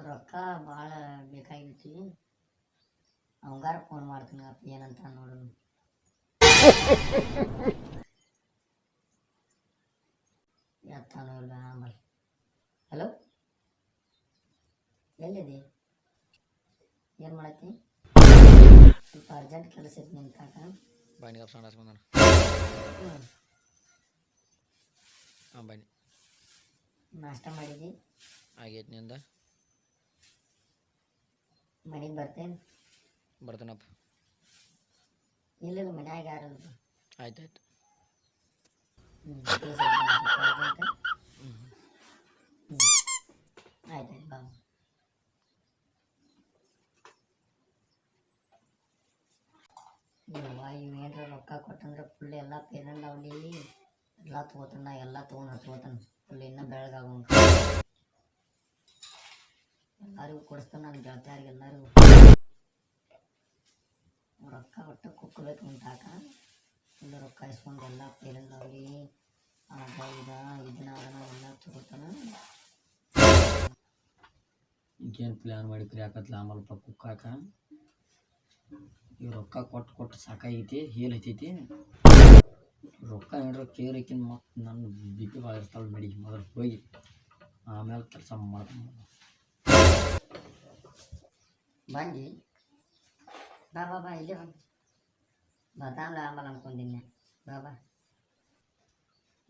ರೊಕ್ಕ ಭಾಳ ಬೇಕಾಗಿತ್ತು. ಅವಂಗಾರ ಫೋನ್ ಮಾಡ್ತೀನಿ ಅಪ್ಪ ಏನಂತ ನೋಡೋಣ. ಎತ್ತಾನೋ ಇಲ್ಲ ಆಮೇಲೆ. ಹಲೋ, ಎಲ್ಲಿದೆ? ಏನು ಮಾಡತ್ತಿ? ಸ್ವಲ್ಪ ಅರ್ಜೆಂಟ್ ಕೆಲಸ ಐತಿ ನಿಮ್ಮ ಕಾಕ. ಬನ್ನಿ ಕಪ್ ಸೌಂಡ್ ಹಾಸ್ಕೊಂಡ. ಹಾಂ ಬನ್ನಿ. ನಾಷ್ಟ ಮಾಡಿದ್ದಿ? ಆಗೈತೆ ನಿಂದ? ಮನೆಗೆ ಬರ್ತೇನೆ. ಬರ್ತೀನಪ್ಪ. ಇಲ್ಲ ಮನ್ಯಾಗ ಯಾರಲ್ಲ. ಆಯ್ತಾಯ್ತು. ಆಯ್ತಾಯ್ತು ಬಾ. ಇವೇನ್ರ ರೊಕ್ಕ ಕೊಟ್ಟಂದ್ರೆ ಫುಲ್ ಎಲ್ಲ ಪೇರೆಂಟ್ ಅವಲಿ ಎಲ್ಲ ತೊಗೋತಾನ, ಎಲ್ಲ ತೊಗೊಂಡು ಹಚ್ಕೋತಾನ. ಫುಲ್ ಇನ್ನೂ ಬೆಳಗಾಗೋಂಗ ಎಲ್ಲರಿಗೂ ಕೊಡಿಸ್ತಾನೆ. ನನ್ನ ಗೆಳತಿಯಾರಿಗೆ ಎಲ್ಲರಿಗೂ ರೊಕ್ಕ ಕೊಟ್ಟು ಕುಕ್ಕಬೇಕು ನಿಂತಾಕ. ಫುಲ್ ರೊಕ್ಕ ಇಸ್ಕೊಂಡು ಎಲ್ಲ ಪೇರೆಂಟ್ ಅವಲಿ ಇದನ್ನ ಎಲ್ಲ ತೊಗೋತಾನ. ಈಗೇನು ಪ್ಲ್ಯಾನ್ ಮಾಡಿಕ್ರಿ ಯಾಕತ್ಲ ಆಮಲ್ಪ ಕುಕ್ಕಾಕ. ಈ ರೊಕ್ಕ ಕೊಟ್ಟು ಸಾಕಾಗೈತಿ, ಹೇಲ್ ಹತ್ತೈತಿ. ರೊಕ್ಕ ಏನಾರ ಕೇರಕಿನ ಮತ್ತು ನನ್ನ ಬಿ ಪಿ ಭಾಳ ಇರ್ತಾಳೆ. ನಡಿ ಮೊದಲು ಹೋಗಿ ಆಮೇಲೆ ಕೆಲಸ ಮಾಡ್ಕೊಂಡು ಬಂದು ಬಾ ಬಾ ಬಾ ಇಲ್ಲೇ ಬಂದು ಬರ್ತಾನಲ್ಲ ಆಮೇಲೆ ಅನ್ಕೊಂಡಿನಿ. ಬಾ ಬಾ.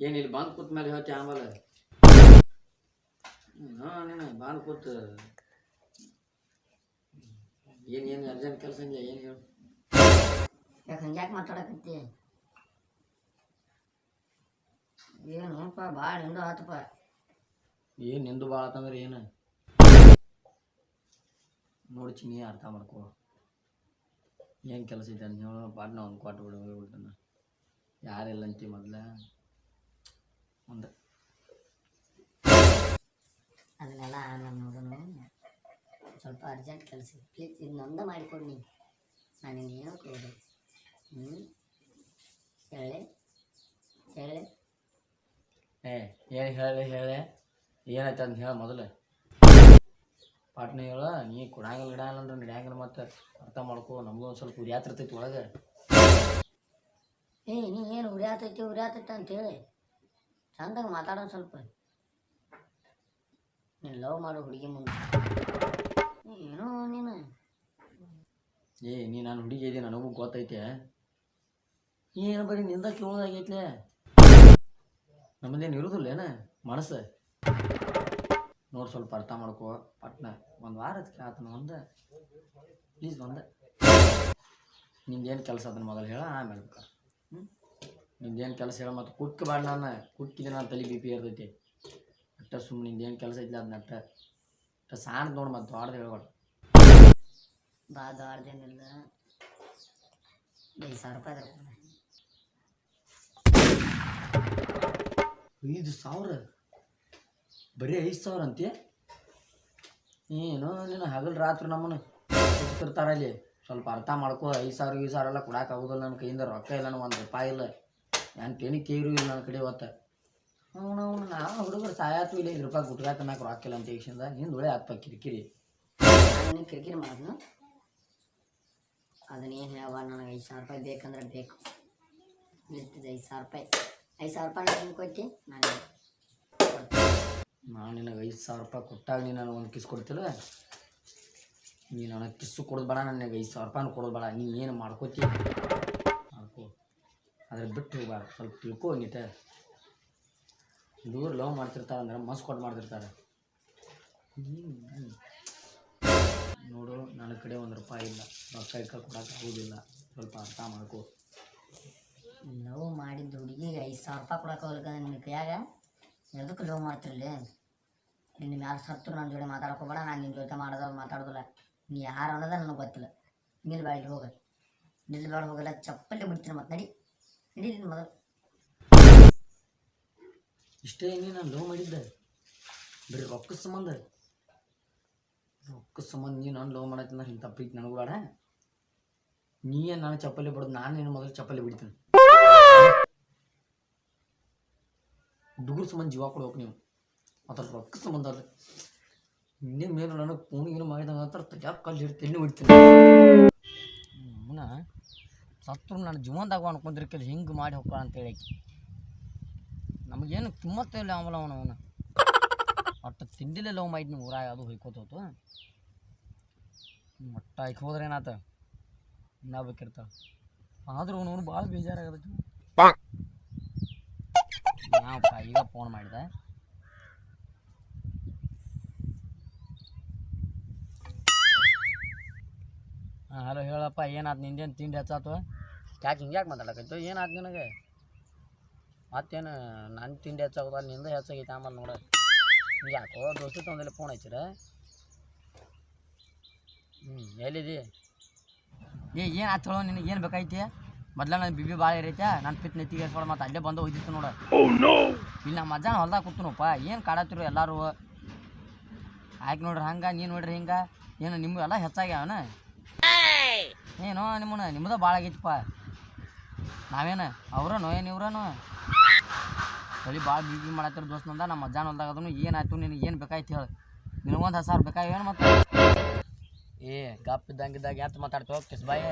ಏನು ಇಲ್ಲಿ ಬಂದು ಕೂತ ಮೇಲೆ ಹೇಳ್ತಿ ಆಮೇಲೆ? ಹಾಂ ನೀನು ಬಂದು ಕೂತು ಏನು ಅರ್ಜೆಂಟ್ ಕೆಲಸ ಇಲ್ಲ ಏನು ಹೇಳು? ಯಾಕೆ ಹಂಗ್ಯಾಕೆ ಮಾತಾಡಕತ್ತಿ? ಏನಪ್ಪ ಭಾಳ ನಿಂದು ಆತಪ್ಪ. ಏನು ನಿಂದು ಭಾಳ ಆತಂದ್ರೆ ಏನು ನೋಡಿ ಚಿನ್ನಿ ಅರ್ಥ ಮಾಡ್ಕೋ. ಏನು ಕೆಲಸ ಐತೆ ಅಂತ ಹೇಳೋ ಪಾಟ್ನ ಒಂದು ಕೊಟ್ಟು ಹೋಗ್ಬಿಡ್ತಾನ. ಯಾರೆಲ್ಲ ಅಂತೀವಿ ಮೊದಲ ಒಂದು ಅದನ್ನೆಲ್ಲ ಆಮೇಲೆ ನೋಡೋಣ. ಸ್ವಲ್ಪ ಅರ್ಜೆಂಟ್ ಕೆಲಸ ಪ್ಲೀಸ್ ಇದನ್ನೊಂದು ಮಾಡಿಕೊಡಿ ನೀ. ನಾನು ಇನ್ನೇನೋ ಕೇಳಿದೆ. ಹೇಳಿ ಹೇಳಿ ಹೇಳಿ ಏನಾಯ್ತು ಅಂತ ಹೇಳ ಮೊದಲು. ಪಾಟ್ನ ಹೇಳ. ನೀ ಕೊಡಂಗಿಲ್ಲ ಗಿಡಂಗಿಲ್ಲ ಅಂದ್ರೆ ನಡೆಯಂಗಿಲ್ಲ. ಮತ್ತು ಅರ್ಥ ಮಾಡ್ಕೋ. ನಮಗೂ ಒಂದು ಸ್ವಲ್ಪ ಉರಿಯಾತಿರ್ತೈತಿ ಒಳಗೆ. ನೀ ಏನು ಉರಿಯಾತೈತಿ ಅಂತೇಳಿ ಚಂದಾಗ ಮಾತಾಡೋಣ. ಸ್ವಲ್ಪ ನೀನು ಲವ್ ಮಾಡೋ ಹುಡುಗಿ ಮುಂದೆ ಏನೋ ನೀನು ನೀ ನಾನು ಹುಡುಗಿ ಇದ್ದೀನಿ, ನನಗೂ ಗೊತ್ತೈತೆ. ಏನು ಬರೀ ನಿಂದ ಕೇಳೋದಾಗೈತ್ಲೆ. ನಮ್ಮದೇನು ಇರೋದಿಲ್ಲೇನ ಮನಸ್ಸು? ನೋಡಿ ಸ್ವಲ್ಪ ಅರ್ಥ ಮಾಡ್ಕೋ. ಪಟ್ನ ಒಂದು ವಾರ ಆತನ ಒಂದು ಪ್ಲೀಸ್ ಒಂದು. ನಿಂದೇನು ಕೆಲಸ ಅದನ್ನು ಮೊದಲು ಹೇಳ ಆಮೇಲೆ ಬೇಕಾ. ನಿಂದೇನು ಕೆಲಸ ಹೇಳ. ಮತ್ತು ಕುಕ್ ಬಾಡ. ನಾನು ಕುಕ್ಕಿದೆ, ನಾನು ತಲೆ ಬಿ ಪಿ ಇರ್ತೈತಿ. ಅಟ್ಟ ಸುಮ್ಮನೆ ನಿಂದೇನು ಕೆಲಸ ಐತಿಲ್ಲ ಅದನ್ನ ಅಟ್ಟ ಸಾಣ್ ನೋಡಿ. ಮತ್ತು ದೊಡ್ಡದು ಹೇಳ್ಬಾರ್ದು. ಬಾ ದೊಡ್ಡದೇನಿಲ್ಲ. 5,000 ರೂಪಾಯಿ ಅದ. 5,000? ಬರೀ 5,000 ಅಂತೀಯ? ಏನು ನೀನು ಹಗಲು ರಾತ್ರಿ ನಮ್ಮನ್ನು ಕುಟ್ತಿರ್ತಾರ ಅಲ್ಲಿ. ಸ್ವಲ್ಪ ಅರ್ಥ ಮಾಡ್ಕೋ. 5,000 ಎಲ್ಲ ಕೊಡೋಕ್ಕಾಗೋದಿಲ್ಲ. ನನ್ನ ಕೈಯಿಂದ ರೊಕ್ಕ ಇಲ್ಲ. ನಾನು 1 ರೂಪಾಯಿ ಇಲ್ಲ. ನಾನು ಟೆನಿ ಕೇರು ಇಲ್ಲ ನನ್ನ ಕಡೆ ಇವತ್ತು. ನಾವು ಹುಡುಗರು ಸಾಯಾತು ಇಲ್ಲ. 5 ರೂಪಾಯಿ ಗುಟ್ಟಾಕ ನಾಲ್ಕು ರೊಕ್ಕ ಇಲ್ಲ ಅಂತ ಯಕ್ಷಿಂದ ನಿಂದು ಒಳ್ಳೆ ಆತ್ಪ ಕಿರಿಕಿರಿ. ನಾನು ಕಿರಿಕಿರಿ ಮಾಡೋದು ಅದನ್ನೇನು ಹೇಳುವ. ನನಗೆ 5,000 ರೂಪಾಯಿ ಬೇಕಂದ್ರೆ ಬೇಕು. ಇರ್ತದೆ 5,000 ರೂಪಾಯಿ. 5,000 ರೂಪಾಯಿ ನಿಮ್ಗೆ ಕೊಟ್ಟು ನಾನು ನಿನಗೆ 5,000 ರೂಪಾಯಿ ಕೊಟ್ಟಾಗ ನೀನು ನನಗೆ ಒಂದು ಕಿಸ್ ಕೊಡ್ತಿಲ್ಲ. ನೀನು ನನಗೆ ಕಿಸ್ಸು ಕೊಡೋದು ಬೇಡ, ನನಗೆ 5,000 ರೂಪಾಯಿನೂ ಕೊಡೋದು ಬೇಡ. ನೀ ಏನು ಮಾಡ್ಕೋತಿ ಮಾಡ್ಕೋ. ಅದ್ರ ಬಿಟ್ಟು ಹೋಗ್ಬಾರ್ದು. ಸ್ವಲ್ಪ ತಿಳ್ಕೊ. ನೀಟ ದೂರ ಲವ್ ಮಾಡ್ತಿರ್ತಾರೆ ಅಂದ್ರೆ ಮಸ್ತ್ ಕೊಟ್ಟು ಮಾಡ್ತಿರ್ತಾರೆ. ನೋಡು, ನನ್ನ ಕಡೆ 1 ರೂಪಾಯಿ ಇಲ್ಲ. ರೊಕ್ಕ ಕೊಡೋಕೆ ಆಗೋದಿಲ್ಲ. ಸ್ವಲ್ಪ ಅರ್ಥ ಮಾಡ್ಕೋ. ಲವ್ ಮಾಡಿದ್ದು ಹುಡುಗಿಗೆ 5,000 ರೂಪಾಯಿ ಕೊಡೋಕೆ ಹೋಗ್ಲಿಕ್ಕ ನಿನ್ನ ಕೈಯಾಗ? ಎದಕ್ಕೆ ಲವ್ ಮಾಡ್ತಿರಲಿ? ನಿನ್ನ ಮ್ಯಾಲೆ ಸತ್ತು ನನ್ನ ಜೊತೆ ಮಾತಾಡ್ಕೋಬೇಡ. ನಾನು ನಿನ್ನ ಜೊತೆ ಮಾತಾಡೋದಿಲ್ಲ. ನೀ ಯಾರು ಅನ್ನೋದ ನನಗೆ ಗೊತ್ತಿಲ್ಲ. ನಿಲ್ಬೇಡ ಹೋಗ. ನಿಲ್ಬೇಡ ಹೋಗಲ್ಲ. ಚಪ್ಪಲ್ಲಿ ಬಿಡ್ತೀನಿ. ಮತ್ತೆ ನಡಿ ಮೊದಲು. ಇಷ್ಟೇ ನೀ ನಾನು ಲವ್ ಮಾಡಿದ್ದೆ ಬರೀ ರೊಕ್ಕದ ಸಂಬಂಧ. ನೀ ನಾನು ಲವ್ ಮಾಡತ್ತಂದ್ರೆ ಇಂಥ ಪ್ರೀತಿ ನನಗೂ ಬೇಡ. ನೀ ಏನು ನಾನು ಚಪ್ಪಲಿ ಬಿಡೋದು? ನಾನು ನೀನು ಮೊದಲು ಚಪ್ಪಲಿ ಬಿಡ್ತೀನಿ. ಹುಡುಗರ ಸಂಬಂಧ ಜೀವ ಕೊಡ್ಬೇಕು ನೀವು. ಅದ್ರ ರೊಕ್ಕ ಸಂಬಂಧ ಅಲ್ಲ. ಇನ್ನೇ ಮೇಲೆ ನನಗೆ ಫೋನಿಗೆ ಮಾಡಿದಾಗ ಅಂತ ಯಾಕೆ ಕಲ್ಲು ಹಿಡ್ತು ಎಣ್ಣೆ ಹೊಡಿತೀನಿ ಮುನ್ನ ಸತ್ರು ನನ್ನ ಜೀವನದಾಗ ಅನ್ಕೊಂಡ್ರಿಕಲ್ಲಿ ಹಿಂಗೆ ಮಾಡಿ ಹೋಗ್ಕೊಳ್ಳ ಅಂತೇಳಿ ನಮಗೇನು ಕಿಮ್ಮತ್ತೇ ಇಲ್ಲ ಆಮೇಲೆ ಅವನು ಒಟ್ಟು ತಿಂಡಿಲೇ ಲವ್ ಮಾಡಿದ್ನಿ ಊರಾಗ ಅದು ಹೊಯ್ಕೋತೋತು ಒಟ್ಟು ಆಯ್ಕೆ ಹೋದ್ರೆ ಏನಾತ ಇನ್ನೂ ಬೇಕಿರ್ತಾವ ಆದ್ರೂ ಅವನು ಭಾಳ ಬೇಜಾರಾಗತ್ತೆ ಯಾವಪ್ಪ ಈಗ ಫೋನ್ ಮಾಡಿದೆ ಹಾಂ ಹಲೋ ಹೇಳಪ್ಪ ಏನಾಯ್ತು ನಿಂದೇನು ತಿಂಡಿ ಹೆಚ್ಚಾತು ಯಾಕೆ ಹಿಂಗ್ಯಾಕೆ ಮಾತಾಡಕತ್ತು ಏನಾಯ್ತು ನಿನಗೆ ಮತ್ತೇನು ನನ್ನ ತಿಂಡಿ ಹೆಚ್ಚಾಗೋದ ನಿಂದ ಹೆಚ್ಚಾಗೈತೆ ಆಮೇಲೆ ನೋಡ ಹಿಂಗೆ ಯಾಕೋ ದೋಸ್ತಿ ತೊಂದಲ್ಲಿ ಫೋನ್ ಹಚ್ಚಿರ ಎಲ್ಲಿದಿ ಏನು ಆಯ್ತು ಹೇಳೋ ನಿನಗೆ ಏನು ಬೇಕಾಯ್ತಿ ಮೊದ್ಲ ನನ್ನ ಬಿಬಿ ಭಾಳ ಇರೈತೆ ನನ್ನ ಪಿತ್ ನೆತ್ತಿಗೆ ಏರ್ಸ್ಕೊಳ ಮತ್ತು ಅಲ್ಲೇ ಬಂದು ಹೋಯ್ತಿತ್ತು ನೋಡ ಇಲ್ಲಿ ನಮ್ಮ ಮಧ್ಯಾಹ್ನ ಹೊಲ್ದಾಗ ಕೂತನಪ್ಪ ಏನು ಕಾಡತ್ತಿರು ಎಲ್ಲರೂ ಆಯ್ಕೆ ನೋಡ್ರಿ ಹಂಗೆ ನೀನು ನೋಡ್ರಿ ಹಿಂಗೆ ಏನು ನಿಮ್ಗೆ ಎಲ್ಲ ಹೆಚ್ಚಾಗ್ಯಾವನ ಏನೋ ನಿಮ್ಮದ ಭಾಳ ಆಗೈತಿಪ್ಪ ನಾವೇನು ಅವ್ರನು ಏನು ಇವ್ರನು ಬರೀ ಭಾಳ ಬಿಬಿ ಮಾಡತ್ತಿರ ದೋಸ್ತಂದ ನಮ್ಮ ಮಧ್ಯಾಹ್ನ ಹೊಲ್ದಾಗ ಅದನ್ನು ಏನಾಯ್ತು ನಿನಗೆ ಏನು ಬೇಕಾಯ್ತು ಹೇಳಿ ನಿನಗೊಂದು 10,000 ಬೇಕಾವೇನು ಮತ್ತೆ ಏ ಗಪ್ ಇದ್ದಂಗಿದ್ದಾಗ ಎಂತ ಮಾತಾಡ್ತೇವೆ ಕಿಸ್ಬಾಯಿ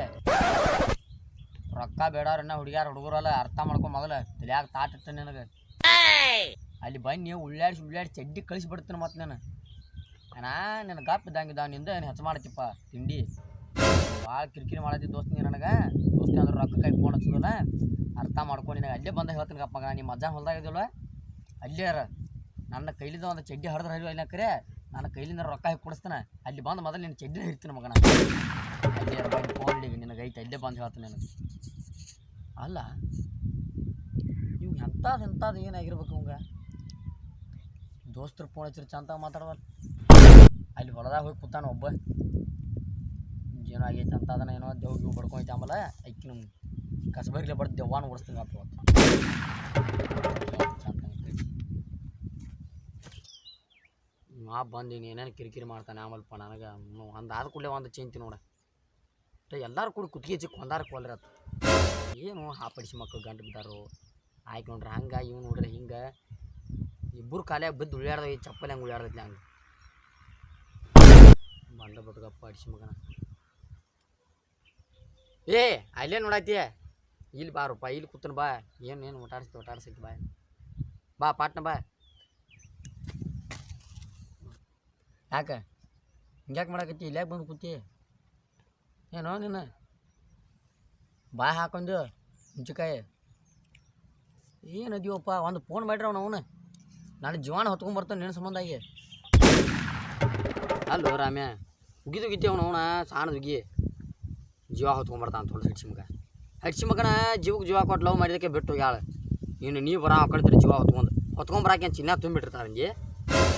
ರೊಕ್ಕ ಬೇಡವ್ರನ್ನ ಹುಡುಗರಲ್ಲ ಅರ್ಥ ಮಾಡ್ಕೊ ಮೊದಲು ತಲೆಯಾಗ ತಾಟಿರ್ತಾನೆ ನಿನಗೆ ಅಲ್ಲಿ ಬನ್ನಿ ಉಳ್ಳಾಡಿ ಚಡ್ಡಿ ಕಳಿಸ್ಬಿಡ್ತೀನಿ ಮತ್ತೆ ನಾನು ನಿನ್ನ ಗಪ್ ಇದ್ದಂಗಿದ್ದ ನಿಂದ ಏನು ಹೆಚ್ಚು ಮಾಡ್ತಿಪ್ಪ ತಿಂಡಿ ಭಾಳ ಕಿರಿಕಿರಿ ಮಾಡತ್ತಿ ದೋಸ್ತಿ ನನಗೆ ದೋಸ್ತಿ ಅಂದ್ರೆ ರೊಕ್ಕ ಕೈ ಫೋನ್ ಹಚ್ಚೋದಲ್ಲ ಅರ್ಥ ಮಾಡ್ಕೊಂಡು ನಿನಗೆ ಅಲ್ಲೇ ಬಂದಾಗ ಹೇಳ್ತೀನಿ ಗಪ್ಪ ಮಗ ನೀ ಮಧ್ಯಾಹ್ನ ಹೊಲ್ದಾಗಿದ್ದಲ್ಲ ಅಲ್ಲೇ ನನ್ನ ಕೈಲಿದ್ದ ಒಂದು ಚಡ್ಡಿ ಹರಿದ್ರೆ ಹರಿವು ಇಲ್ಲ ಕರೆ ನನ್ನ ಕೈಲಿಂದ ರೊಕ್ಕ ಹಾಕಿ ಕೊಡಿಸ್ತಾನೆ ಅಲ್ಲಿ ಬಂದು ಮೊದಲು ನಿನ್ನ ಚಡ್ಡಿನ ಹಿಡ್ತೀನಿ ಮಗನ ಅಲ್ಲೇ ಬಂದು ಫೋನ್ ಹಿಡಿಗೆ ನಿನಗೆ ಐತೆ ಅಲ್ಲೇ ಬಂದು ಹೇಳ್ತೀನಿ ನನಗೆ ಅಲ್ಲ ಇವ್ ಎಂಥದ್ದು ಏನಾಗಿರ್ಬೇಕು ಇವಂಗ ದೋಸ್ತರು ಫೋನ್ ಹಚ್ಚಿರಿ ಚಂದ ಮಾತಾಡವಲ್ಲ ಅಲ್ಲಿ ಹೊಲದಾಗ ಹೋಗಿ ಕೂತಾನ ಒಬ್ಬ ಏನಾಗೈತೆ ಅಂತ ಅದನ್ನ ಏನೋ ದೇವ್ಗೆ ಬಡ್ಕೊಂಡೈತೆ ಆಮೇಲೆ ಐಕಿ ನಮ್ಮ ಕಸಬರ್ಗಿಲೆ ಬಡ್ದು ದೆವ್ವಾನ ಓಡಿಸ್ತೀನಿ ಅಂತ ನಾ ಬಂದು ಏನೇನು ಕಿರಿಕಿರಿ ಮಾಡ್ತಾನೆ ಆಮೇಲೆಪ್ಪ ನನಗೆ ಒಂದು ಆದ ಕೂಡಲೇ ಒಂದು ಚಿಂತೆ ನೋಡ ಎಲ್ಲರೂ ಕೂಡ ಕುತ್ತಿಗೆ ಚಿಕ್ಕ ಒಂದಾರ ಕೊಲ್ರತ್ತ ಏನು ಹಾಪಡಿಸಿ ಮಕ್ಕಳು ಗಂಟು ಬಿದ್ದಾರು ಆಯ್ಕೆ ನೋಡ್ರಿ ಹಂಗೆ ಇವ್ ನೋಡ್ರಿ ಹಿಂಗೆ ಇಬ್ಬರು ಕಾಲಿಯಾಗ ಬಿದ್ದು ಉಳ್ಳಾಡ್ದವ ಈ ಚಪ್ಪಲಿ ಹಂಗೆ ಉಳ್ಳಾಡ್ದೈತಿ ಹಂಗೆ ಬಂದ ಬಿಟ್ಗಪ್ಪ ಅಡಿಸಿ ಮಗನ ಏ ಅಲ್ಲೇ ನೋಡಾತಿಯ ಇಲ್ಲಿ ಬಾರಪ್ಪ ಇಲ್ಲಿ ಕೂತನ ಬಾ ಏನು ಒಟ್ಟಾಡ್ಸೈತಿ ಬಾ ಪಾಟ್ನ ಬಾ ಯಾಕೆ ಹಿಂಗ್ಯಾಕೆ ಮಾಡಕತ್ತಿ ಇಲ್ಯಾಕೆ ಬಂದು ಕೂತಿ ಏನೋ ನೀನು ಬಾಯ್ ಹಾಕೊಂಡು ಹುಂಚಿಕಾಯಿ ಏನದೀವಪ್ಪ ಒಂದು ಫೋನ್ ಮಾಡ್ರಿ ಅವನು ನಾನು ಜೀವನ ಹೊತ್ಕೊಂಡ್ಬರ್ತಾನೆ ನಿನ್ನ ಸಂಬಂಧಾಗಿ ಅಲ್ಲೋ ರಾಮ್ಯ ಉಗಿದುಗಿತ್ತಿ ಅವನ ಸಣ್ಣದುಗಿ ಜೀವ ಹೊತ್ಕೊಂಡ್ಬರ್ತಾನ ಅಂತ ಹೊಡೆದು ಹಡ್ಸಿ ಮಗನ ಜೀವಕ್ಕೆ ಜೀವ ಕೊಟ್ಟು ಲವ್ ಮಾಡಿದಕ್ಕೆ ಬಿಟ್ಟು ಯಾಳ ನೀ ಬರ ಹಾಕೊಳ್ತೀರಿ ಜೀವ ಹೊತ್ಕೊಂಬರಾಕೆ ಚಿನ್ನ ತುಂಬಿಟ್ಟಿರ್ತಾರೆ ಹಂಗೆ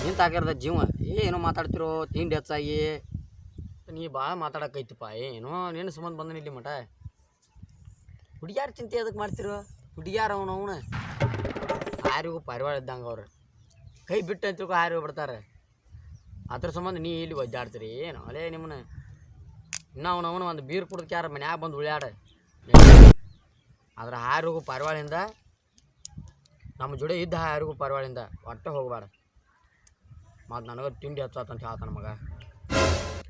ನಿಂತಾಗಿರ್ದ ಜೀವ ಏನೋ ಮಾತಾಡ್ತಿರೋ ತಿಂಡಿ ಹೆಚ್ಚಾಗಿ ನೀ ಭಾಳ ಮಾತಾಡೋಕೈತಿಪ್ಪ ಏನೋ ನಿನ್ನ ಸಂಬಂಧ ಬಂದನ ಇಲ್ಲಿ ಮಟ ಹುಡುಗ್ಯಾರ ಚಿಂತೆ ಅದಕ್ಕೆ ಮಾಡ್ತಿರೋ ಹುಡುಗ್ಯಾರ ಅವನು ಯಾರಿಗೂ ಪರಿವಾರ ಇದ್ದಂಗೆ ಅವ್ರು ಕೈ ಬಿಟ್ಟು ಅಂತಿರ್ಕೊ ಹಾರಿ ಹೋಗ್ಬಿಡ್ತಾರೆ ಅದ್ರ ಸಂಬಂಧ ನೀ ಇಲ್ಲಿ ಒದ್ದಾಡ್ತೀರಿ ಏನು ಅಲೇ ನಿಮ್ಮನ್ನ ಇನ್ನೂ ಅವನು ಒಂದು ಬೀರ್ ಕುಡ್ದಕ್ಕೆ ಯಾರು ಮನ್ಯಾಗ ಬಂದು ಉಳ್ಯಾಡ ಅದ್ರ ಹಾರಿಗೂ ಪರಿವಾಳಿಂದ ನಮ್ಮ ಜೋಡಿ ಇದ್ದ ಹಾರಿಗೂ ಪರಿವಾಳಿಂದ ಒಟ್ಟೆ ಹೋಗ್ಬೇಡ ಮತ್ತು ನನಗೆ ತಿಂಡಿ ಹಚ್ಚಂತ ಹೇಳ್ತಾನೆ ಮಗ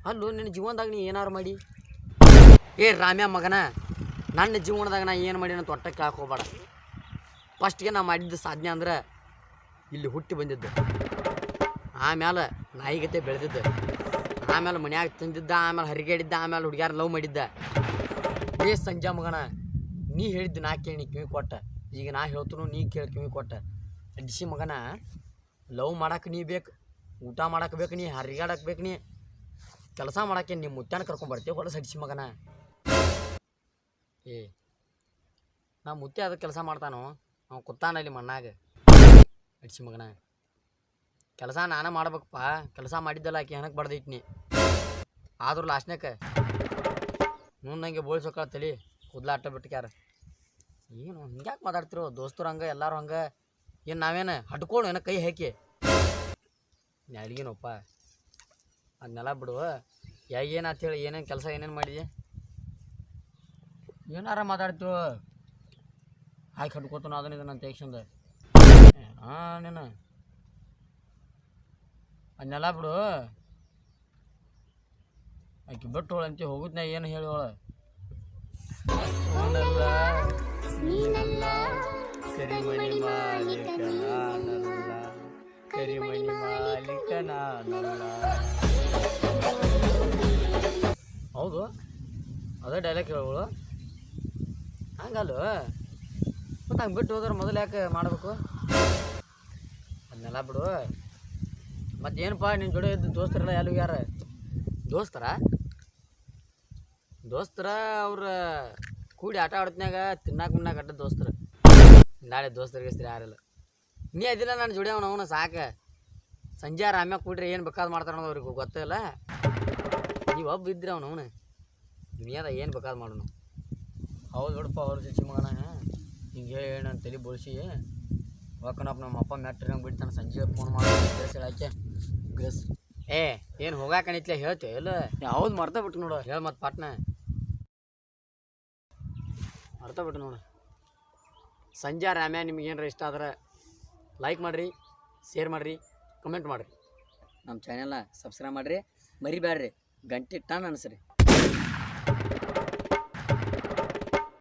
ಅಲ್ಲೂ ನಿನ್ನ ಜೀವನದಾಗ ನೀ ಏನಾರು ಮಾಡಿ ಏ ರಾಮ್ಯ ಮಗನ ನನ್ನ ಜೀವನದಾಗ ನಾ ಏನು ಮಾಡಿ ಅಂತ ಒಟ್ಟೆ ಕೇಳಕ್ಕೆ ಹೋಗ್ಬೇಡ ಫಸ್ಟ್ಗೆ ನಾ ಮಾಡಿದ್ದ ಸಾಧನೆ ಅಂದ್ರೆ ಇಲ್ಲಿ ಹುಟ್ಟಿ ಬಂದಿದ್ದು ಆಮೇಲೆ ನಾಯಿಗತೆ ಬೆಳೆದಿದ್ದೆ ಆಮೇಲೆ ಮನ್ಯಾಗ ತಿಂದಿದ್ದ ಆಮೇಲೆ ಹರಿಗೇಡಿದ್ದ ಆಮೇಲೆ ಹುಡುಗ್ಯಾರ ಲವ್ ಮಾಡಿದ್ದ ಏ ಸಂಜೆ ಮಗನ ನೀ ಹೇಳಿದ್ದು ನಾ ಕೇಳಿ ಕಿವಿ ಕೊಟ್ಟ ಈಗ ನಾ ಹೇಳ್ತನು ನೀ ಕೇಳಿ ಕಿವಿ ಕೊಟ್ಟ ಅಡ್ಸಿ ಮಗನ ಲವ್ ಮಾಡಕ್ಕೆ ನೀ ಬೇಕು ಊಟ ಮಾಡಕ್ಕೆ ಬೇಕು ನೀ ಹರಿಗಾಡಕ್ಕೆ ಬೇಕು ನೀ ಕೆಲಸ ಮಾಡೋಕ್ಕೆ ನಿಮ್ಮ ಮುತ್ಯಾನ ಕರ್ಕೊಂಬರ್ತೀವಿ ಹೊಲಸ ಅಡ್ಸಿ ಮಗನ ಏ ನಾ ಮುತ್ಯ ಅದಕ್ಕೆ ಕೆಲಸ ಮಾಡ್ತಾನೋ ಅವ್ನು ಕೂತಾನ ಅಲ್ಲಿ ಮಣ್ಣಾಗ ಅಡ್ಸಿ ಮಗನ ಕೆಲಸ ನಾನೇ ಮಾಡ್ಬೇಕಪ್ಪ ಕೆಲಸ ಮಾಡಿದ್ದಲ್ಲ ಆಕೆ ಹೆನಕ್ಕೆ ಬಡ್ದೈತಿ ಆದ್ರೂ ಲಾಸ್ಟ್ನಾಕ ಮುಂದಂಗೆ ಬೋಳ್ಸೋಕ ತಲಿ ಕೂದ್ಲಾಟ ಬಿಟ್ಕ್ಯಾರ ಏನು ಹಿಂಗ್ಯಾಕೆ ಮಾತಾಡ್ತಿರೋ ದೋಸ್ತರು ಹಂಗೆ ಎಲ್ಲರೂ ಹಂಗೆ ಏನು ನಾವೇನು ಹಟ್ಕೊಳ್ಳು ಏನೋ ಕೈ ಹಾಕಿ ಅಡ್ಗಿನಪ್ಪ ಅದನ್ನೆಲ್ಲ ಬಿಡು ಏನಾತ ಹೇಳಿ ಏನೇನು ಕೆಲಸ ಏನೇನು ಮಾಡಿದೆ ಏನಾರ ಮಾತಾಡ್ತೀವ ಹಾಕಿ ಹಟ್ಕೋತಾನ ಅದನ್ನ ಇದನ್ನ ಅಂತ ಯಕ್ಷಂದ ಹಾಂ ನೀನು ಅದನ್ನೆಲ್ಲ ಬಿಡು ಆಕೆ ಬಿಟ್ಟು ಹೋಳಂತೆ ಹೋಗುದ್ನ ಏನು ಹೇಳೋಳ ಕರಿಮಣಿ ಮಾಲೀಕ ನಾನಲ್ಲ ಕರಿಮಣಿ ಮಾಲೀಕ ನಾನಲ್ಲ. ಹೌದು ಅದೇ ಡೈಲಾಗ್ ಹೇಳೋಳು ಹಂಗಲ್ಲ ಮತ್ತು ಹಂಗೆ ಬಿಟ್ಟು ಹೋದ್ರೆ ಮೊದಲು ಯಾಕೆ ಮಾಡಬೇಕು ಅದನ್ನೆಲ್ಲ ಬಿಡು. ಮತ್ತೇನಪ್ಪ ನಿನ್ನ ಜೋಡಿ ಇದ್ದು ದೋಸ್ತರಲ್ಲ ಯಾರು ಯಾರ ದೋಸ್ತರ ಅವ್ರ ಕೂಡಿ ಆಟ ಆಡ್ತಿನಾಗ ತಿನ್ನಾಕ ಮುನ್ನಾಕ ಅಡ್ಡ ದೋಸ್ತರು. ನಾಳೆ ದೋಸ್ತರಿಗೆ ಯಾರಿಲ್ಲ. ನೀ ಅದಿಲ್ಲ ನಾನು ಜೋಡಿ ಅವನು ಸಾಕು. ಸಂಜೆ ಆಮ್ಯಾಗ ಕೂಡ್ರಿ ಏನು ಬೇಕಾದ್ ಮಾಡ್ತಾರ ಅನ್ನೋದು ಅವ್ರಿಗೆ ಗೊತ್ತಿಲ್ಲ. ನೀವು ಒಬ್ಬ ಇದ್ರಿ ಅವನು ದುನಿಯಾದಾಗ ಏನು ಬೇಕಾದ್ ಮಾಡೋನು. ಹೌದು ಬಿಡಪ್ಪ ಅವ್ರ ಶಿಕ್ಷಿ ಮಗನ ಹಿಂಗೆ ಹೇಳಿ ನಾನು ತಲೆ ಬೋಳ್ಸಿ ಹೋಗನಪ್ಪ ನಮ್ಮ ಅಪ್ಪ ಮ್ಯಾಟ್ರಿ ನಂಗೆ ಬಿಡ್ತಾನೆ. ಸಂಜೆ ಫೋನ್ ಮಾಡಿ ಗ್ರೆಸ್ ಹೇಳಾಕೆ ಗ್ರೆಸ್ ಏನು ಹೋಗಾಕಣಿತ್ಲೆ ಹೇಳ್ತೇವೆ ಇಲ್ಲ ಯಾವ್ದು ಮರ್ತ ಬಿಟ್ಟು ನೋಡು ಹೇಳಿ ಮತ್ತು ಪಾಟ್ನ ಮರ್ತ ಬಿಟ್ಟು ನೋಡು. ಸಂಜೆ ರಾಮ್ಯ ನಿಮ್ಗೆ ಏನಾರ ಇಷ್ಟ ಆದ್ರೆ ಲೈಕ್ ಮಾಡಿರಿ, ಶೇರ್ ಮಾಡಿರಿ, ಕಮೆಂಟ್ ಮಾಡಿರಿ. ನಮ್ಮ ಚಾನೆಲ್ನ ಸಬ್ಸ್ಕ್ರೈಬ್ ಮಾಡಿರಿ, ಮರಿಬೇಡ್ರಿ, ಗಂಟೆ ಟನ್ ಅನ್ಸ್ರಿ.